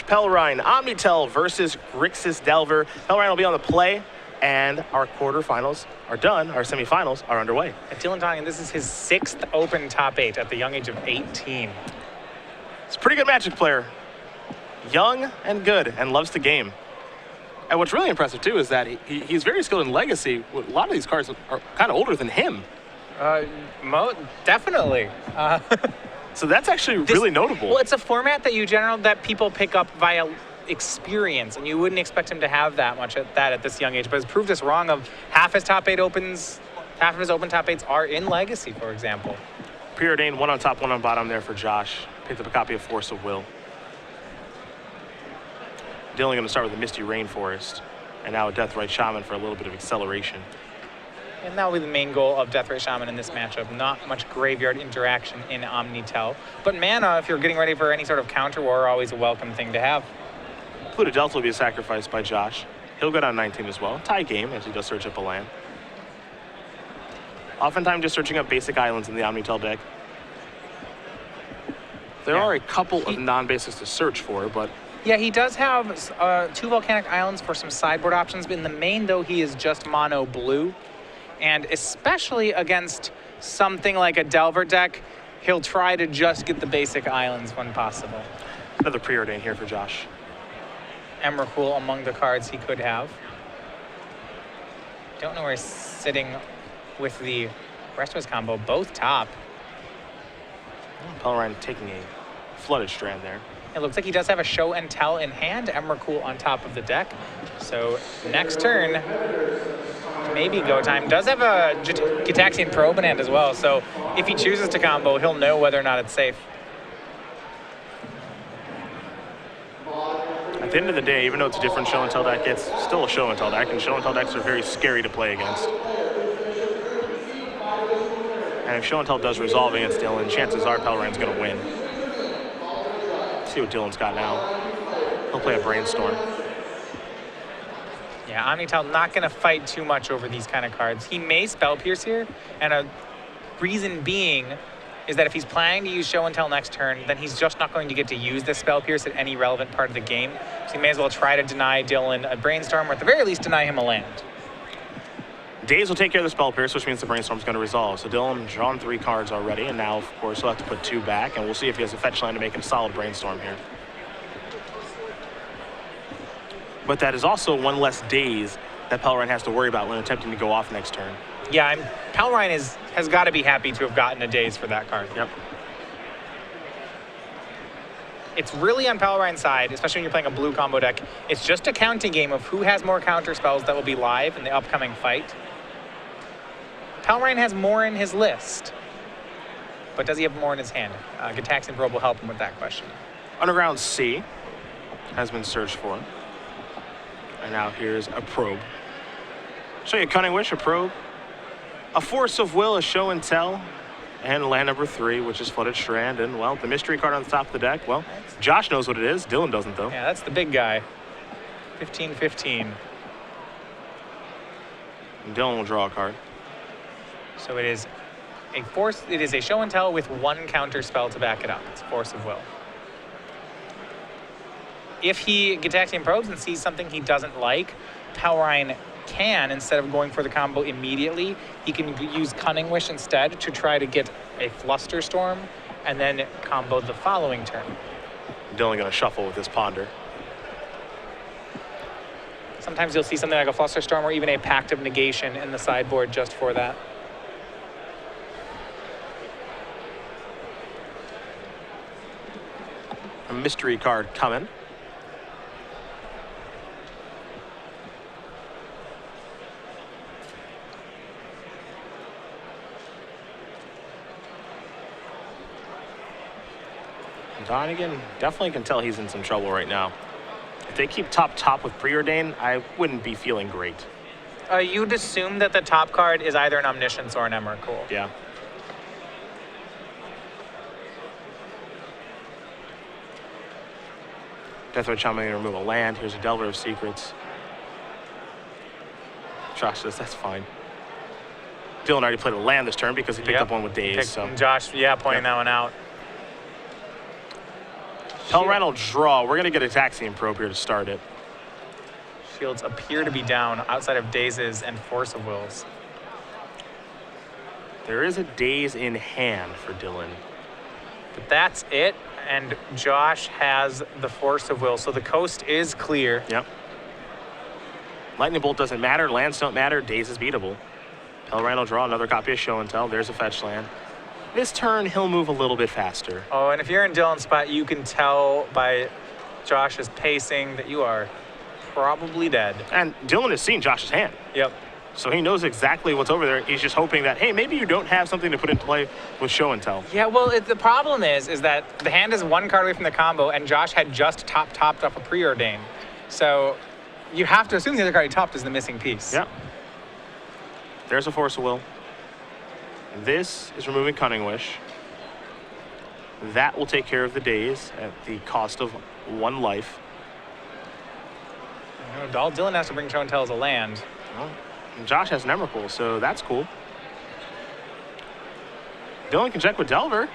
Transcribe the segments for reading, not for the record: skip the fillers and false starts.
Pelrine Omnitel versus Grixis Delver. Pelrine will be on the play, and our quarterfinals are done. Our semifinals are underway. And Dylan Donegan, this is his 6th Open top 8 at the young age of 18. He's a pretty good Magic player. Young and good, and loves the game. And what's really impressive, too, is that he's very skilled in Legacy. A lot of these cards are kind of older than him. Definitely. So that's actually really notable. Well, it's a format that people pick up via experience, and you wouldn't expect him to have that much at this young age. But it's proved us wrong. Of half his top 8 opens, half of his open top 8s are in Legacy, for example. Preordained, 1 on top, 1 on bottom there for Josh. Picked up a copy of Force of Will. Dylan going to start with a Misty Rainforest, and now a Deathrite Shaman for a little bit of acceleration. And that will be the main goal of Deathrite Shaman in this matchup. Not much graveyard interaction in Omnitel. But mana, if you're getting ready for any sort of counter war, always a welcome thing to have. Pluto Delta will be sacrificed by Josh. He'll go down 19 as well. Tie game as he does search up a land. Oftentimes just searching up basic islands in the Omnitel deck. There are a couple of non-basics to search for, but... Yeah, he does have 2 Volcanic Islands for some sideboard options, but in the main, though, he is just mono blue. And especially against something like a Delver deck, he'll try to just get the basic islands when possible. Another Preordain here for Josh. Emrakul among the cards he could have. Don't know where he's sitting with the rest of his combo, both top. Pelrine taking a Flooded Strand there. It looks like he does have a Show and Tell in hand, Emrakul on top of the deck. So next turn, maybe go time. Does have a Gitaxian Probe in hand as well, so if he chooses to combo, he'll know whether or not it's safe. At the end of the day, even though it's a different Show and Tell deck, it's still a Show and Tell deck, and Show and Tell decks are very scary to play against. And if Show and Tell does resolve against Dylan, chances are Pelrine's going to win. Let's see what Dylan's got now. He'll play a Brainstorm. Yeah, Omnitel not going to fight too much over these kind of cards. He may Spell Pierce here, and a reason being is that if he's planning to use Show and Tell next turn, then he's just not going to get to use the Spell Pierce at any relevant part of the game. So he may as well try to deny Dylan a Brainstorm, or at the very least deny him a land. Daze will take care of the Spell Pierce, which means the Brainstorm's going to resolve. So Dylan drawn 3 cards already, and now, of course, he'll have to put 2 back, and we'll see if he has a fetch land to make it a solid Brainstorm here. But that is also 1 less Daze that Pelrine has to worry about when attempting to go off next turn. Yeah, Pelrine has got to be happy to have gotten a Daze for that card. Yep. It's really on Pelrine's side, especially when you're playing a blue combo deck. It's just a counting game of who has more counter spells that will be live in the upcoming fight. Pelrine has more in his list, but does he have more in his hand? Gitaxian Probe will help him with that question. Underground C has been searched for. And now here's a Probe. Show you a Cunning Wish, a Probe, a Force of Will, a Show and Tell, and land number 3, which is Flooded Strand. And, well, the mystery card on the top of the deck, well, Josh knows what it is. Dylan doesn't, though. Yeah, that's the big guy. 15-15. And Dylan will draw a card. So it is a Show and Tell with 1 counter spell to back it up. It's Force of Will. If he Gitaxian Probes and sees something he doesn't like, Pelrine can, instead of going for the combo immediately, he can use Cunning Wish instead to try to get a Flusterstorm and then combo the following turn. Dylan going to shuffle with his Ponder. Sometimes you'll see something like a Flusterstorm or even a Pact of Negation in the sideboard just for that. A mystery card coming. Donegan definitely can tell he's in some trouble right now. If they keep top with Preordain, I wouldn't be feeling great. You'd assume that the top card is either an Omniscience or an Emrakul. Yeah. Deathrite Shaman going to remove a land. Here's a Delver of Secrets. Josh says that's fine. Dylan already played a land this turn because he picked up one with Daze. So. Josh, pointing that one out. Pelrine will draw. We're going to get a Taxiing Probe here to start it. Shields appear to be down outside of Dazes and Force of Wills. There is a Daze in hand for Dylan. But that's it, and Josh has the Force of Will, so the coast is clear. Yep. Lightning Bolt doesn't matter, lands don't matter, Daze is beatable. Pelrine will draw another copy of Show and Tell. There's a fetch land. This turn, he'll move a little bit faster. Oh, and if you're in Dylan's spot, you can tell by Josh's pacing that you are probably dead. And Dylan has seen Josh's hand. Yep. So he knows exactly what's over there. He's just hoping that, hey, maybe you don't have something to put into play with Show and Tell. Yeah, well, the problem is that the hand is one card away from the combo, and Josh had just topped off a Preordain. So you have to assume the other card he topped is the missing piece. Yep. There's a Force of Will. This is removing Cunning Wish. That will take care of the Daze at the cost of 1 life. You know, all Dylan has to bring Show and Tell as a land. Well, and Josh has an Emrakul, so that's cool. Dylan can check with Delver.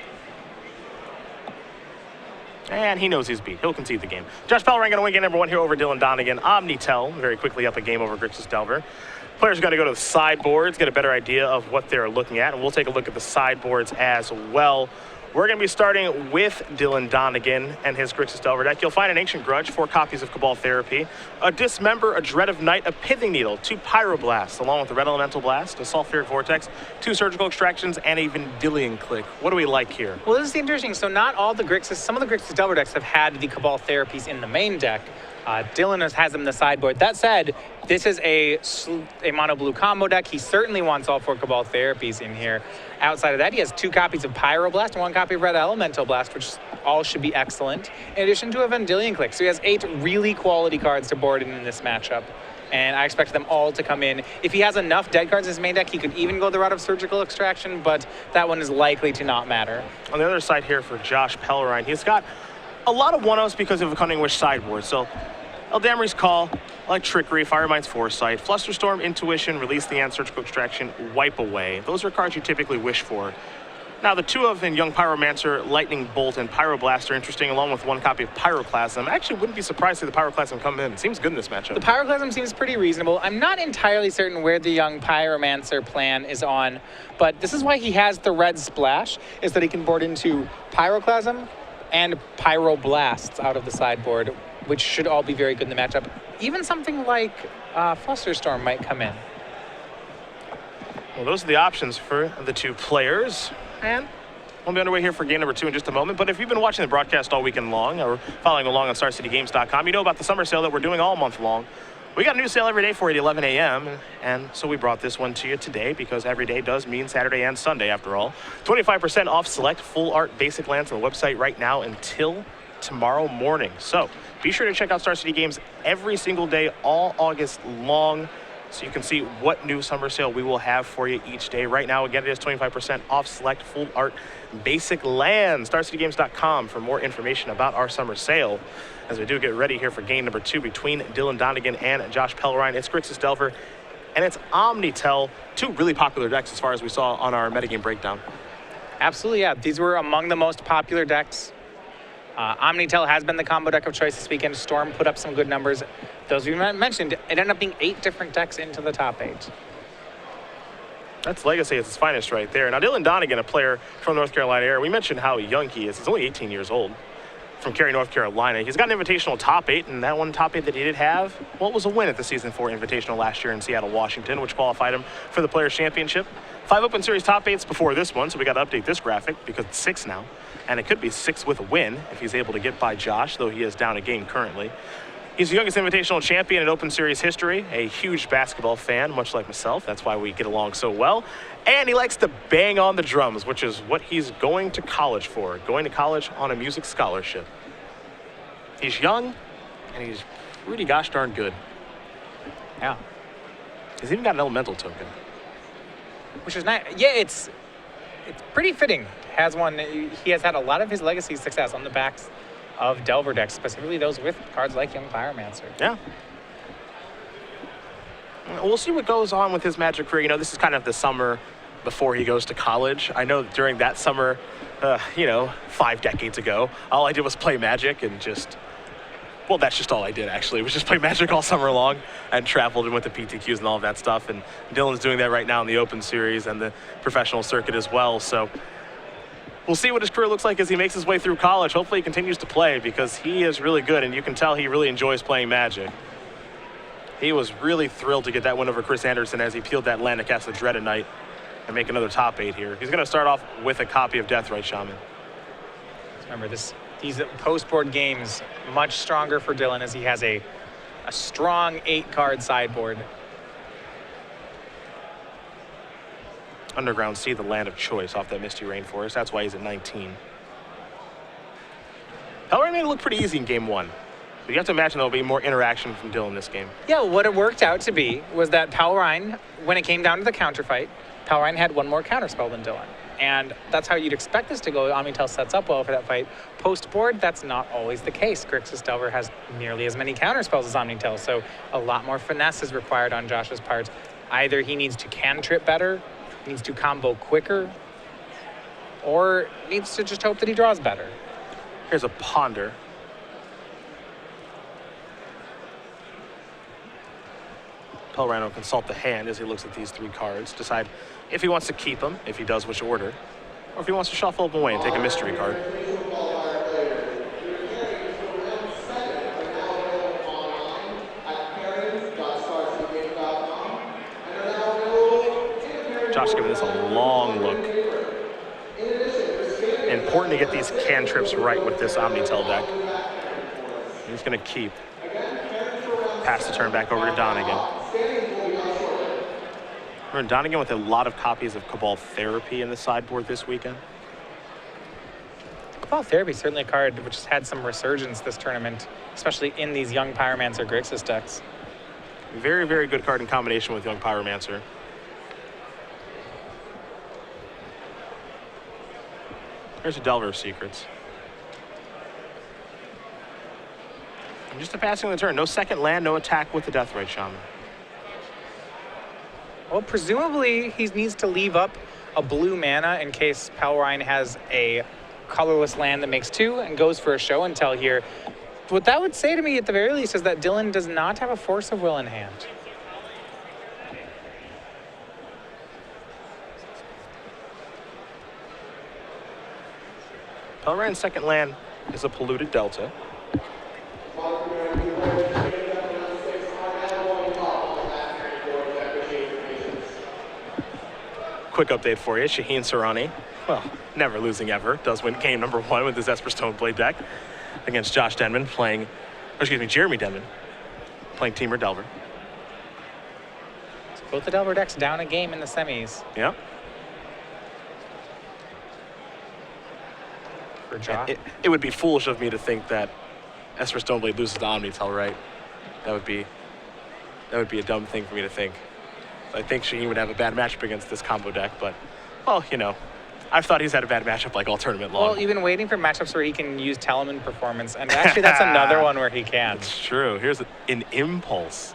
And he knows he's beat. He'll concede the game. Josh Pelrine going to win game number 1 here over Dylan Donegan. Omnitel very quickly up a game over Grixis Delver. Players got to go to the sideboards, get a better idea of what they're looking at, and we'll take a look at the sideboards as well. We're going to be starting with Dylan Donegan and his Grixis Delver deck. You'll find an Ancient Grudge, 4 copies of Cabal Therapy, a Dismember, a Dread of Night, a Pithing Needle, 2 Pyroblasts, along with a Red Elemental Blast, a Sulfuric Vortex, 2 Surgical Extractions, and a Vendilion Click. What do we like here? Well, this is interesting. So not all the Grixis, some of the Grixis Delver decks have had the Cabal Therapies in the main deck. Dylan has them in the sideboard. That said, this is a mono blue combo deck. He certainly wants all 4 Cabal Therapies in here. Outside of that, he has 2 copies of Pyroblast and 1 copy of Red Elemental Blast, which all should be excellent, in addition to a Vendilion Click. So he has 8 really quality cards to board in this matchup. And I expect them all to come in. If he has enough dead cards in his main deck, he could even go the route of Surgical Extraction, but that one is likely to not matter. On the other side here for Josh Pelrine, he's got a lot of 1-0s because of a Cunning Wish sideboard. So Eldamri's Call, like Trickery, Firemind's Foresight, Flusterstorm, Intuition, Release the End, Surgical Extraction, Wipe Away. Those are cards you typically wish for. Now, the 2 of in Young Pyromancer, Lightning Bolt, and Pyroblast are interesting, along with 1 copy of Pyroclasm. I actually wouldn't be surprised to see the Pyroclasm come in. It seems good in this matchup. The Pyroclasm seems pretty reasonable. I'm not entirely certain where the Young Pyromancer plan is on, but this is why he has the red splash, is that he can board into Pyroclasm and Pyroblasts out of the sideboard, which should all be very good in the matchup. Even something like Flusterstorm might come in. Well, those are the options for the 2 players. And we'll be underway here for game number 2 in just a moment. But if you've been watching the broadcast all weekend long or following along on StarCityGames.com, you know about the summer sale that we're doing all month long. We got a new sale every day for you at 11 a.m. And so we brought this one to you today because every day does mean Saturday and Sunday after all. 25% off select full art basic lands on the website right now until tomorrow morning. So be sure to check out Star City Games every single day all August long, so you can see what new summer sale we will have for you each day. Right now, again, it is 25% off select full art basic lands. StarCityGames.com for more information about our summer sale. As we do get ready here for game number 2 between Dylan Donegan and Josh Pelrine. It's Grixis Delver and it's Omnitel, 2 really popular decks as far as we saw on our metagame breakdown. Absolutely, yeah. These were among the most popular decks. Omnitel has been the combo deck of choice this weekend. Storm put up some good numbers. Those we mentioned, it ended up being 8 different decks into the top 8. That's Legacy at its finest right there. Now, Dylan Donegan, a player from North Carolina area, we mentioned how young he is. He's only 18 years old, from Cary, North Carolina. He's got an Invitational top 8, and that one top 8 that he did have, well, it was a win at the Season 4 Invitational last year in Seattle, Washington, which qualified him for the Players' Championship. 5 Open Series top 8s before this one, so we got to update this graphic because it's 6 now. And it could be 6 with a win if he's able to get by Josh, though he is down a game currently. He's the youngest Invitational champion in Open Series history, a huge basketball fan, much like myself. That's why we get along so well. And he likes to bang on the drums, which is what he's going to college for, going to college on a music scholarship. He's young, and he's pretty gosh darn good. Yeah. He's even got an elemental token. Which is nice. Yeah, it's pretty fitting. Has one. He has had a lot of his legacy success on the backs of Delver decks, specifically those with cards like Young Pyromancer. Yeah. We'll see what goes on with his Magic career. You know, this is kind of the summer before he goes to college. I know that during that summer, 5 decades ago, all I did was play Magic and well, that's just all I did, actually. It was just play Magic all summer long and traveled and went to PTQs and all of that stuff. And Dylan's doing that right now in the Open Series and the professional circuit as well. So we'll see what his career looks like as he makes his way through college. Hopefully he continues to play because he is really good, and you can tell he really enjoys playing Magic. He was really thrilled to get that win over Chris Anderson as he peeled that land to cast the Dread at night and make another top 8 here. He's going to start off with a copy of Deathrite Shaman. Remember, these post-board games much stronger for Dylan as he has a strong 8-card sideboard. Underground Sea, the land of choice off that Misty Rainforest. That's why he's at 19. Pelrine made it look pretty easy in game 1. But you have to imagine there'll be more interaction from Dylan this game. Yeah, what it worked out to be was that Pelrine, when it came down to the counterfight, Pelrine had one more counterspell than Dylan. And that's how you'd expect this to go. Omnitel sets up well for that fight. Post-board, that's not always the case. Grixis Delver has nearly as many counterspells as Omnitel, so a lot more finesse is required on Josh's part. Either he needs to cantrip better, needs to combo quicker, or needs to just hope that he draws better. Here's a Ponder. Pelrine will consult the hand as he looks at these 3 cards, decide if he wants to keep them, if he does, which order, or if he wants to shuffle them away and take a mystery card. Josh giving this a long look. Important to get these cantrips right with this Omnitel deck. He's going to keep. Pass the turn back over to Donegan. Remember, Donegan with a lot of copies of Cabal Therapy in the sideboard this weekend. Cabal Therapy is certainly a card which has had some resurgence this tournament, especially in these Young Pyromancer Grixis decks. Very, very good card in combination with Young Pyromancer. Here's a Delver of Secrets. And just a passing on the turn. No second land, no attack with the Deathrite Shaman. Well, presumably he needs to leave up a blue mana in case Pelrine has a colorless land that makes 2 and goes for a show and tell here. What that would say to me at the very least is that Dylan does not have a Force of Will in hand. Pelrine's second land is a Polluted Delta. Quick update for you, Shaheen Sarani, well, never losing ever, does win game number 1 with his Esper Stoneblade deck against Josh Denman Jeremy Denman playing Teamer Delver. So both the Delver decks down a game in the semis. Yeah. For Josh. It would be foolish of me to think that Esper Stoneblade loses to Omnitel, right? That would be a dumb thing for me to think. I think Shaheen would have a bad matchup against this combo deck, but, well, I've thought he's had a bad matchup like all tournament long. Well, you've been waiting for matchups where he can use Telemann Performance, and actually that's another one where he can. It's true. Here's an Impulse.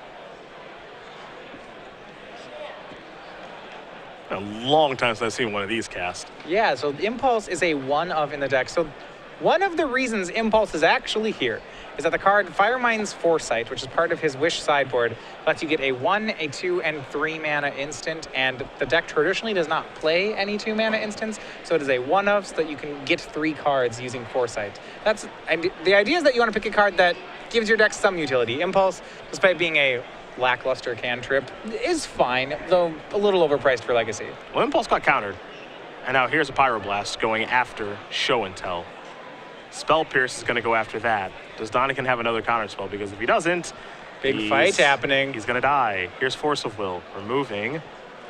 A long time since I've seen one of these cast. Yeah, so Impulse is a 1-of in the deck. So one of the reasons Impulse is actually here is that the card Firemind's Foresight, which is part of his Wish sideboard, lets you get a 1, a 2, and 3 mana instant, and the deck traditionally does not play any 2 mana instants, so it is a 1-of so that you can get 3 cards using Foresight. The idea is that you want to pick a card that gives your deck some utility. Impulse, despite being a lackluster cantrip, is fine, though a little overpriced for Legacy. Well, Impulse got countered, and now here's a Pyroblast going after Show and Tell. Spell Pierce is going to go after that. Does Donegan have another counter spell? Because if he doesn't, big fight happening. He's going to die. Here's Force of Will, removing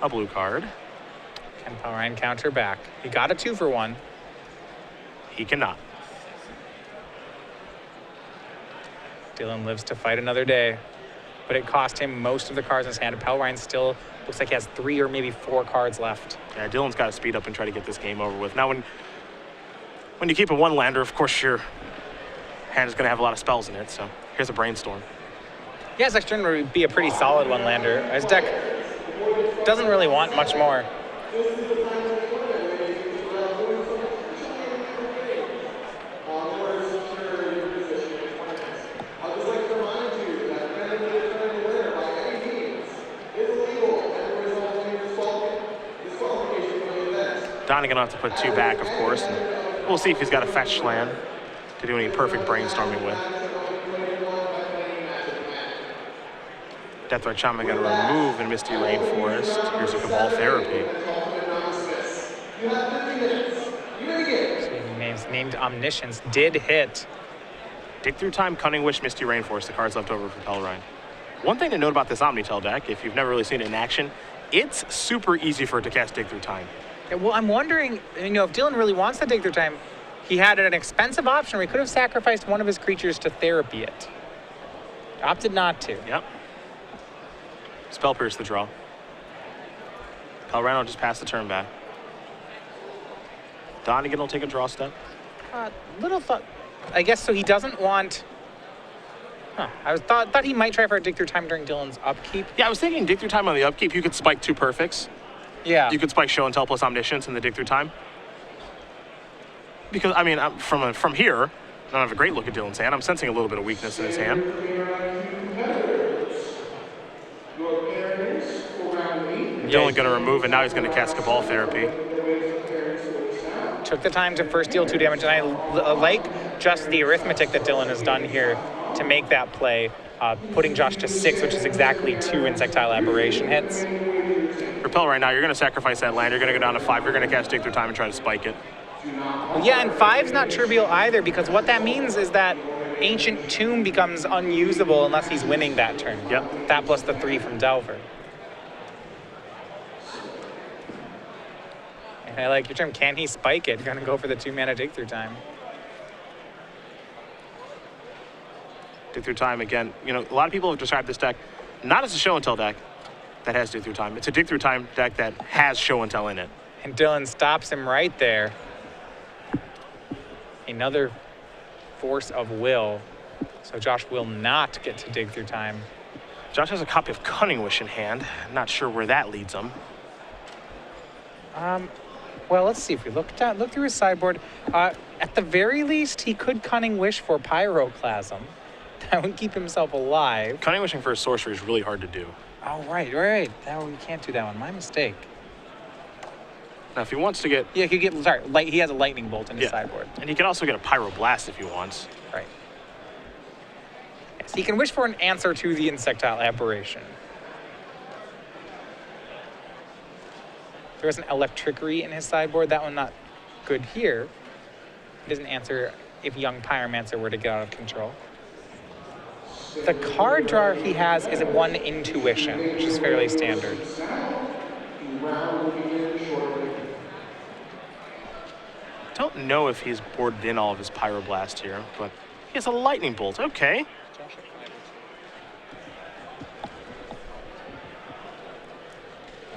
a blue card. Can Pelrine counter back? He got a 2-for-1. He cannot. Dylan lives to fight another day, but it cost him most of the cards in his hand. Pelrine still looks like he has 3 or maybe 4 cards left. Yeah, Dylan's got to speed up and try to get this game over with. Now, when you keep a 1-lander, of course, your hand is going to have a lot of spells in it, so here's a Brainstorm. Yeah, his next turn would be a pretty solid 1-lander. His deck doesn't really want much more. Donegan will have to put 2 back, of course. And we'll see if he's got a fetch land to do any perfect brainstorming with. Deathright Shaman got to remove in Misty Rainforest. Here's a Cabal Therapy. So named Omniscience did hit. Dig Through Time, Cunning Wish, Misty Rainforest, the cards left over for Pelrine. One thing to note about this Omnitel deck, if you've never really seen it in action, it's super easy for it to cast Dig Through Time. Yeah, well, I'm wondering, if Dylan really wants to Dig Through Time, he had an expensive option where he could have sacrificed one of his creatures to therapy it. Opted not to. Yep. Spell Pierce the draw. Pelrine will just pass the turn back. Donegan will take a draw step. Little thought, I guess, so he doesn't want. I thought he might try for a Dig Through Time during Dylan's upkeep. Yeah, I was thinking Dig Through Time on the upkeep. You could spike 2 perfects. Yeah. You could spike Show and Tell plus Omniscience in the Dig Through Time. Because, I mean, from here, I don't have a great look at Dylan's hand. I'm sensing a little bit of weakness in his hand. Dylan going to remove, and now he's going to cast Cabal Therapy. Took the time to first deal 2 damage, and I like just the arithmetic that Dylan has done here to make that play, putting Josh to 6, which is exactly 2 Insectile Aberration hits. For Pel right now, you're going to sacrifice that land. You're going to go down to 5. You're going to cast Dig Through Time and try to spike it. Well, yeah, and 5's not trivial either, because what that means is that Ancient Tomb becomes unusable unless he's winning that turn. Yep. That plus the 3 from Delver. And I like your term, can he spike it? You're going to go for the 2-mana Dig Through Time. Dig Through Time, again, a lot of people have described this deck not as a Show and Tell deck that has Dig Through Time. It's a Dig Through Time deck that has Show and Tell in it. And Dylan stops him right there. Another force of will. So Josh will not get to Dig Through Time. Josh has a copy of Cunning Wish in hand. Not sure where that leads him. Well, let's see if we look through his sideboard. At the very least, he could Cunning Wish for Pyroclasm. That would keep himself alive. Cunning Wishing for a sorcery is really hard to do. Oh, right. We can't do that one. My mistake. Now, if he wants to get... Yeah, he could get, he has a Lightning Bolt in his sideboard. And he can also get a Pyroblast if he wants. Right. Yes, he can wish for an answer to the Insectile Aberration. There was an Electrickery in his sideboard. That one not good here. It doesn't answer if Young Pyromancer were to get out of control. The card draw he has is 1 Intuition, which is fairly standard. Don't know if he's boarded in all of his Pyroblast here, but he has a Lightning Bolt. Okay.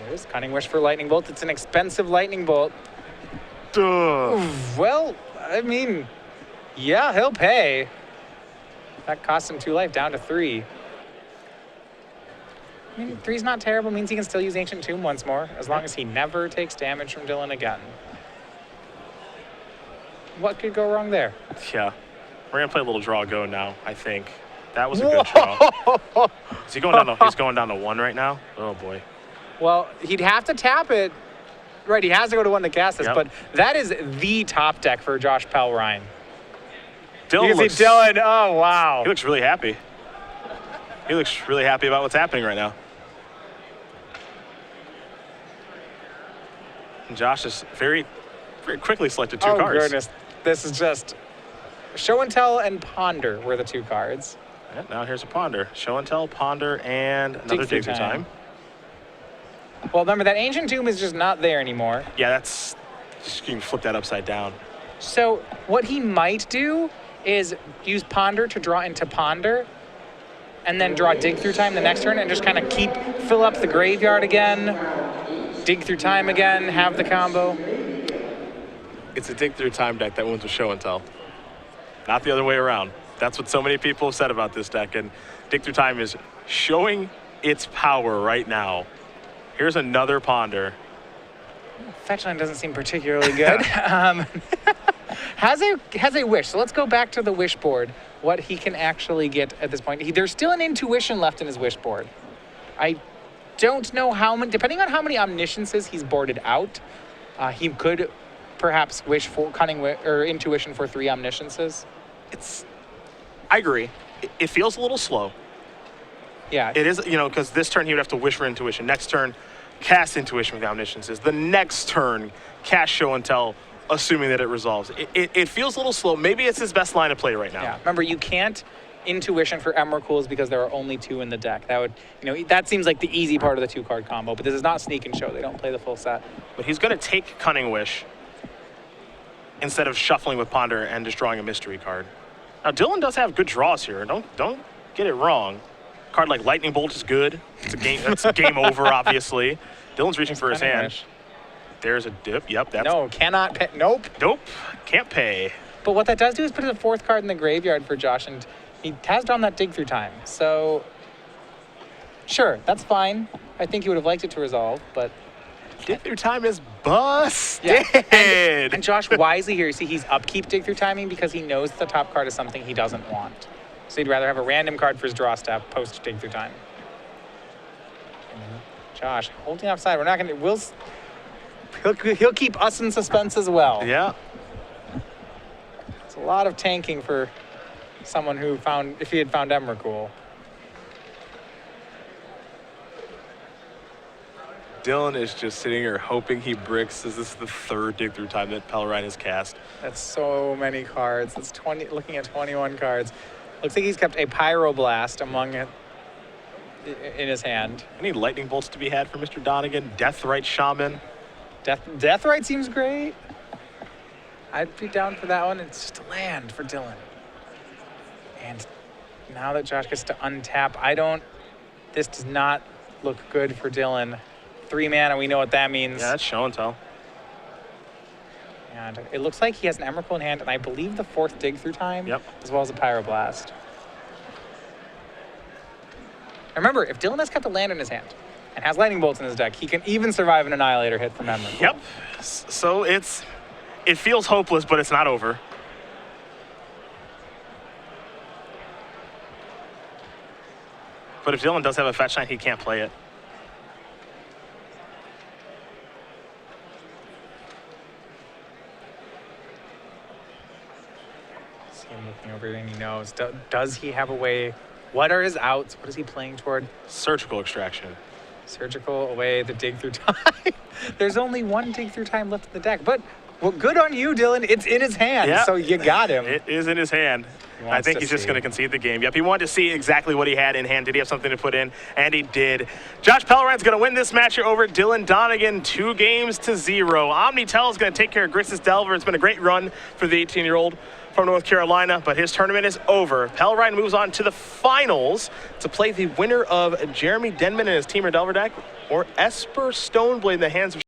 There's Cunning Wish for Lightning Bolt. It's an expensive Lightning Bolt. Duh. Well, I mean, yeah, he'll pay. That costs him 2 life, down to 3. I mean, 3's not terrible. Means he can still use Ancient Tomb once more, as long as he never takes damage from Dylan again. What could go wrong there? Yeah. We're going to play a little draw go now, I think. That was a good draw. Is he going down to, he's going down to 1 right now? Oh, boy. Well, he'd have to tap it. Right, he has to go to 1 to cast this, but that is the top deck for Josh Pelrine. Dylan, oh, wow. He looks really happy. He looks really happy about what's happening right now. And Josh is very quickly selected 2 cards. Oh, goodness. This is just Show and Tell and Ponder were the 2 cards. Yeah, now here's a Ponder. Show and Tell, Ponder, and another Dig Through Time. Well, remember, that Ancient Tomb is just not there anymore. Yeah, that's... You can flip that upside down. So what he might do is use Ponder to draw into Ponder, and then draw Dig Through Time the next turn, and just kind of fill up the graveyard again, Dig Through Time again, have the combo. It's a Dig Through Time deck that wins with Show and Tell. Not the other way around. That's what so many people have said about this deck, and Dig Through Time is showing its power right now. Here's another Ponder. Fetch line doesn't seem particularly good. Has a wish. So let's go back to the wish board. What he can actually get at this point. There's still an intuition left in his wish board. I don't know how many, depending on how many omnisciences he's boarded out, he could perhaps wish for cunning or intuition for 3 omnisciences. I agree. It feels a little slow. Yeah. It is, because this turn he would have to wish for intuition. Next turn, cast intuition with the omnisciences. The next turn, cast show and tell, assuming that it resolves. It feels a little slow. Maybe it's his best line of play right now. Yeah. Remember, you can't intuition for Emrakul's because there are only 2 in the deck. That would, that seems like the easy part of the 2-card combo, but this is not sneak and show. They don't play the full set. But he's going to take Cunning Wish instead of shuffling with Ponder and just drawing a mystery card. Now, Dylan does have good draws here. Don't get it wrong. A card like Lightning Bolt is good. It's a game over, obviously. Dylan's reaching for his hand. There's a dip. Yep, that's... No, cannot pay. Nope. Nope. Can't pay. But what that does do is put the 4th card in the graveyard for Josh, and he has drawn that dig through time. So, sure, that's fine. I think he would have liked it to resolve, but... Dig through time is busted. Yeah. And Josh wisely here, you see he's upkeep dig through timing because he knows the top card is something he doesn't want. So he'd rather have a random card for his draw step post dig through time. Josh, holding offside. We're not going to... He'll keep us in suspense as well. Yeah. It's a lot of tanking for someone who found, if he had found Emrakul. Dylan is just sitting here hoping he bricks. Is this the 3rd dig through time that Pelrine has cast? That's so many cards. It's 20. Looking at 21 cards. Looks like he's kept a Pyroblast among it in his hand. Any lightning bolts to be had for Mr. Donegan? Deathrite Shaman. Deathrite seems great. I'd be down for that one. It's just a land for Dylan. And now that Josh gets to untap, this does not look good for Dylan. 3 mana, we know what that means. Yeah, that's show and tell. And it looks like he has an Emrakul in hand, and I believe the 4th dig through time, as well as a Pyroblast. Remember, if Dylan has kept a land in his hand and has lightning bolts in his deck, he can even survive an Annihilator hit from Emrakul. Yep. So it feels hopeless, but it's not over. But if Dylan does have a fetch line, he can't play it. See him looking over and he knows. Does he have a way? What are his outs? What is he playing toward? Surgical Extraction. Surgical away, the dig through time. There's only 1 dig through time left in the deck. But well, good on you, Dylan. It's in his hand, so you got him. It is in his hand. I think he's just going to concede the game. Yep, he wanted to see exactly what he had in hand. Did he have something to put in? And he did. Josh Pelrine's going to win this match over Dylan Donegan 2-0. Omnitel is going to take care of Grissus Delver. It's been a great run for the 18-year-old from North Carolina, but his tournament is over. Pelrine moves on to the finals to play the winner of Jeremy Denman and his Teamer Delver deck, or Esper Stoneblade in the hands of